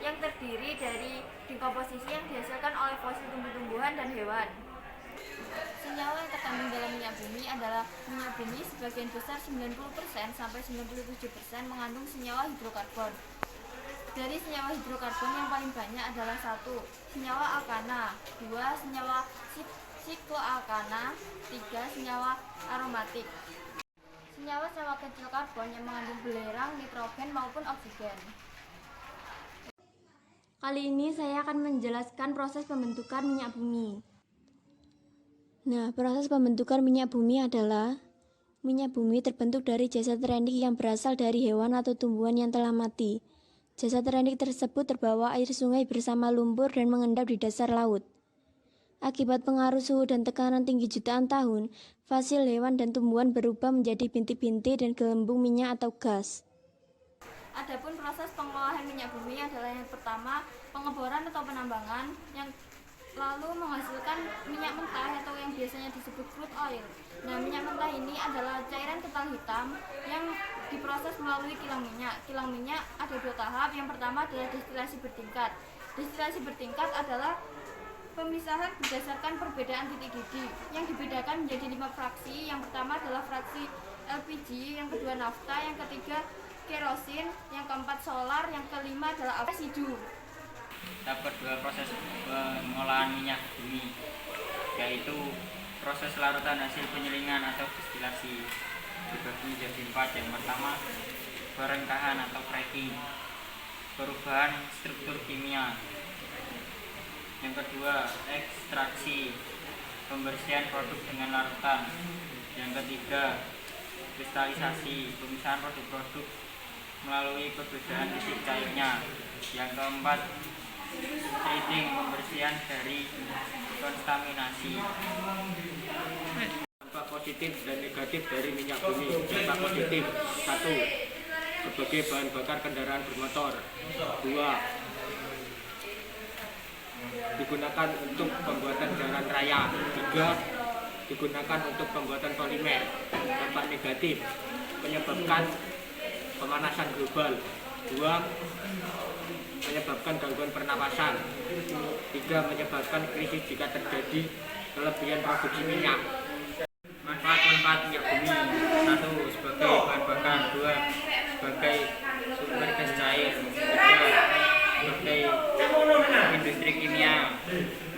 yang terdiri dari dekomposisi yang dihasilkan oleh fosil tumbuh-tumbuhan dan hewan. Senyawa yang terkandung dalam minyak bumi adalah minyak bumi sebagian besar 90% sampai 97% mengandung senyawa hidrokarbon. Dari senyawa hidrokarbon yang paling banyak adalah 1. Senyawa alkana, 2. Senyawa sikloalkana, 3. Senyawa aromatik. Senyawa-senyawa kecil karbon yang mengandung belerang, nitrogen maupun oksigen. Kali ini saya akan menjelaskan proses pembentukan minyak bumi. Nah, proses pembentukan minyak bumi adalah minyak bumi terbentuk dari jasad rendik yang berasal dari hewan atau tumbuhan yang telah mati. Jasad rendik tersebut terbawa air sungai bersama lumpur dan mengendap di dasar laut. Akibat pengaruh suhu dan tekanan tinggi jutaan tahun, fosil hewan dan tumbuhan berubah menjadi bintik-bintik dan gelembung minyak atau gas. Adapun proses pengolahan minyak bumi adalah yang pertama, pengeboran atau penambangan, yang lalu menghasilkan minyak mentah atau yang biasanya disebut crude oil. Nah, minyak mentah ini adalah cairan kental hitam yang diproses melalui kilang minyak. Kilang minyak ada 2 tahap. Yang pertama adalah destilasi bertingkat. Destilasi bertingkat adalah pemisahan berdasarkan perbedaan titik didih yang dibedakan menjadi 5 fraksi. Yang pertama adalah fraksi LPG, yang kedua nafta, yang ketiga kerosin, yang keempat solar, yang kelima adalah residu. Tahap kedua proses pengolahan minyak bumi, yaitu proses larutan hasil penyelingan atau destilasi, dibagi menjadi 4. Yang pertama, perengkahan atau cracking, perubahan struktur kimia. Yang kedua, ekstraksi, pembersihan produk dengan larutan. Yang ketiga, kristalisasi, pemisahan produk-produk melalui perbedaan titik cairnya. Yang keempat, treating, pembersihan dari kontaminasi. Dampak positif dan negatif dari minyak bumi. Dampak positif: 1. Sebagai bahan bakar kendaraan bermotor. 2. Digunakan untuk pembuatan jalan raya. 3. Digunakan untuk pembuatan polimer. Dampak negatif: menyebabkan pemanasan global. 2. Menyebabkan gangguan pernapasan. 3. Menyebabkan krisis jika terjadi kelebihan produksi minyak. Manfaat minyak bumi: 1. Sebagai bahan bakar. 2. Sebagai sumber gas cair. 3. Sebagai industri kimia.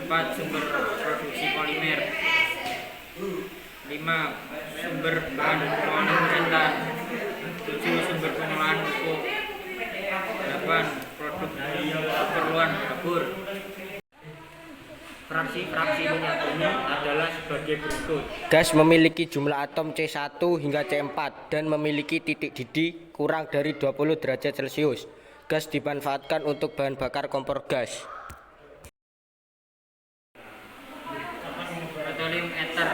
4. Sumber produksi polimer. 5. Sumber bahan pengolahan santan. 7. Sumber pengolahan pupuk. 8. Produk keperluan dapur. Fraksi-fraksi minyak bumi adalah sebagai berikut. Gas memiliki jumlah atom C1 hingga C4 dan memiliki titik didih kurang dari 20 derajat Celcius. Gas dimanfaatkan untuk bahan bakar kompor gas. Petroleum ether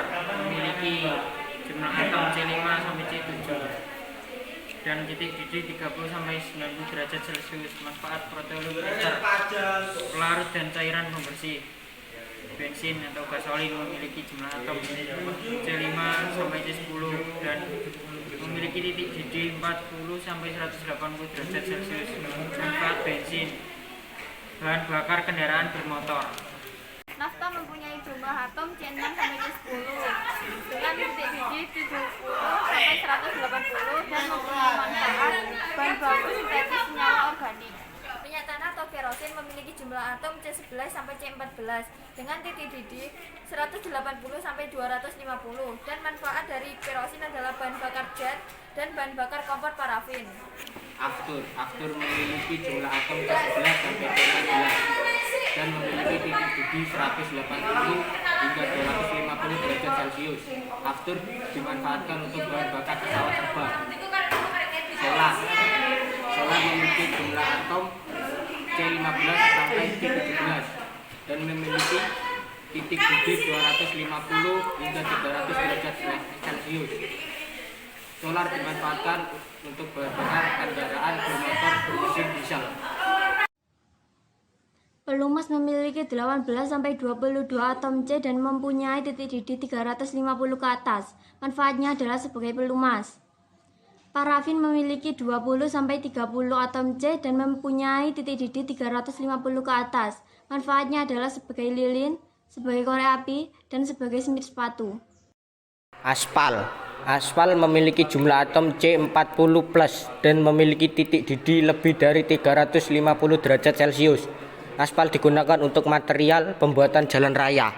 memiliki jumlah atom C5 sampai C7 dan titik didih 30 sampai 90 derajat Celcius. Manfaat petroleum ether: pelarut dan cairan pembersih. Bensin atau gasolin memiliki jumlah atom C5 sampai C10 dan memiliki titik didih 40 sampai 180 derajat Celcius. Manfaat bensin: bahan bakar kendaraan bermotor. Nafta mempunyai jumlah atom C6 sampai C10 dengan titik didih 70 sampai 180 dan mempunyai manfaat bahan baku sintetis senyawa organik. Minyak tanah atau kerosin memiliki jumlah atom C11 sampai C14 dengan titik didih 180 sampai 250 dan manfaat dari kerosin adalah bahan bakar jet dan bahan bakar kompor parafin. Aftur memiliki jumlah atom C11 sampai C14 dan memiliki titik didih 180 hingga 250 derajat Celcius. Aftur dimanfaatkan untuk bahan bakar pesawat terbang. Solar memiliki jumlah atom C15 sampai C17 dan memiliki titik didih 250 hingga 300 derajat Celcius. Solar dimanfaatkan untuk bahan bakar kendaraan bermotor bermesin diesel. Pelumas memiliki 18-22 atom C dan mempunyai titik didih 350 ke atas. Manfaatnya adalah sebagai pelumas. Parafin memiliki 20-30 atom C dan mempunyai titik didih 350 ke atas. Manfaatnya adalah sebagai lilin, sebagai korek api, dan sebagai semir sepatu. Aspal. Aspal memiliki jumlah atom C40+ dan memiliki titik didih lebih dari 350 derajat Celcius. Aspal digunakan untuk material pembuatan jalan raya.